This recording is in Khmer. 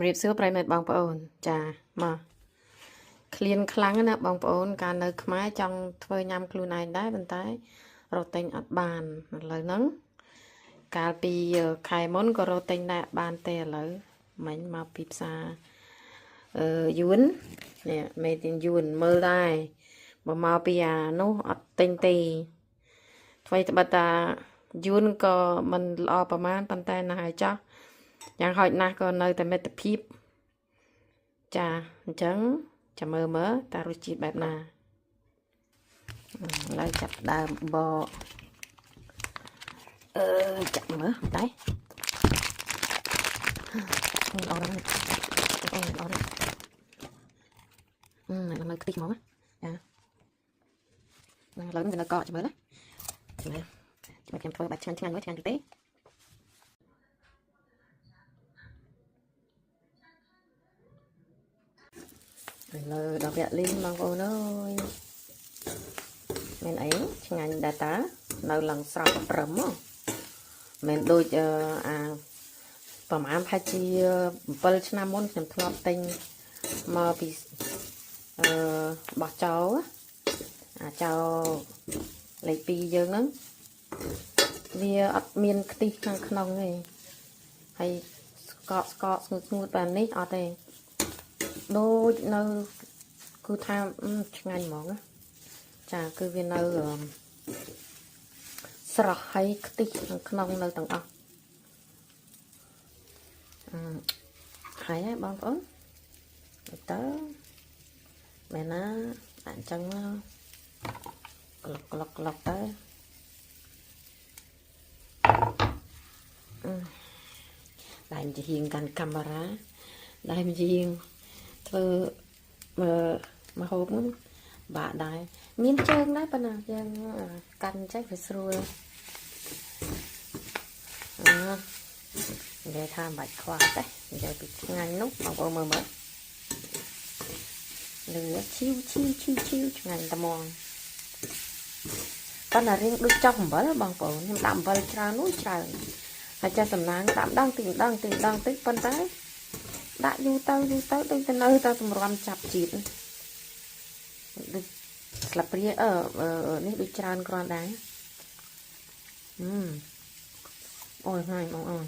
រៀបសួរប្រិយមិត្តបងប្អូនចាមកឃ្លានខ្លាំងណាបងប្អូនកាលនៅខ្មែរចង់ធ្វើញ៉ាំខ្លួនឯងដែរប៉ុន្តែរត់ទិញអត់បានឥឡូវហ្នឹងកាលពីខែមុនក៏រត់ទិញដែរបានទេឥឡូវមិញមកពីផ្សារយួននេះមេទៀនយួនមើលដែរបើមកពីអានោះអត់ទិញទេថ្មីត្បិតតាយួនក៏មិនល្អប្រហែលប៉ុន្តែណាស់ឲ្យចោះយ៉ាងហោចណាស់ក៏នៅតែមិត្តភាពចាអញ្ចឹងចាំមើលតើរសជាតិបែបណាឥឡូវចាប់ដើមបកចាប់មើលដៃអត់អត់នៅខ្ទិះមកចាឥឡូវmìnhនៅកកចាំមើលណាចាំខ្ញុំធ្វើបាច់ឆ្ងាញ់ឆ្ងាញ់មើលឆ្ងាញ់ទេឥឡូវដល់វគ្គលីងបងប្អូនអើយមានអីឆ្ងាញ់ដែរតានៅឡើងស្រស់ប្រឹមមកមិនដូចអាប្រហែលប្រហែលជា7ឆ្នាំមុនខ្ញុំធ្លាប់ទិញមកពីបោះចោលអាចោលលេខ2យើងហ្នឹងវាអត់មានខ្ទិះខាងក្នុងទេហើយស្កកស្ងួតបែបនេះអត់ទេដូចនៅគឺថាឆ្ងាញ់ហ្មងចាគឺវានៅស្រស់ហើយខ្ទិះខាងក្នុងនៅទាំងអស់ហើយបងប្អូនទៅមែនណាអញ្ចឹងក្លុកទៅដៃមិនជាហៀងកាន់កាមេរ៉ាដៃមិនជាហៀងធ្វើមកហូបហ្នឹងបាក់ដែរមានជើងដែរប៉ុន្តែយើងកាន់ចេះវាស្រួលនិយាយថាមិនបាច់ខ្វះទេនិយាយពីឆ្ងាញ់នោះបងប្អូនមើលលឺឈីវឆ្ងាញ់តែហ្មងប៉ុន្តែរៀងដូចចោះអំបិលបងប្អូនខ្ញុំដាក់អំបិលច្រើននោះច្រើនហើយចាស់សំណាងដាក់ម្ដងតិចប៉ុន្តែដាក់យូរទៅដូចទៅនៅតែសម្រាំចាប់ជាតិដូចស្លាបព្រានេះដូចច្រើនគ្រាន់ដែរអូយហើយបងអូន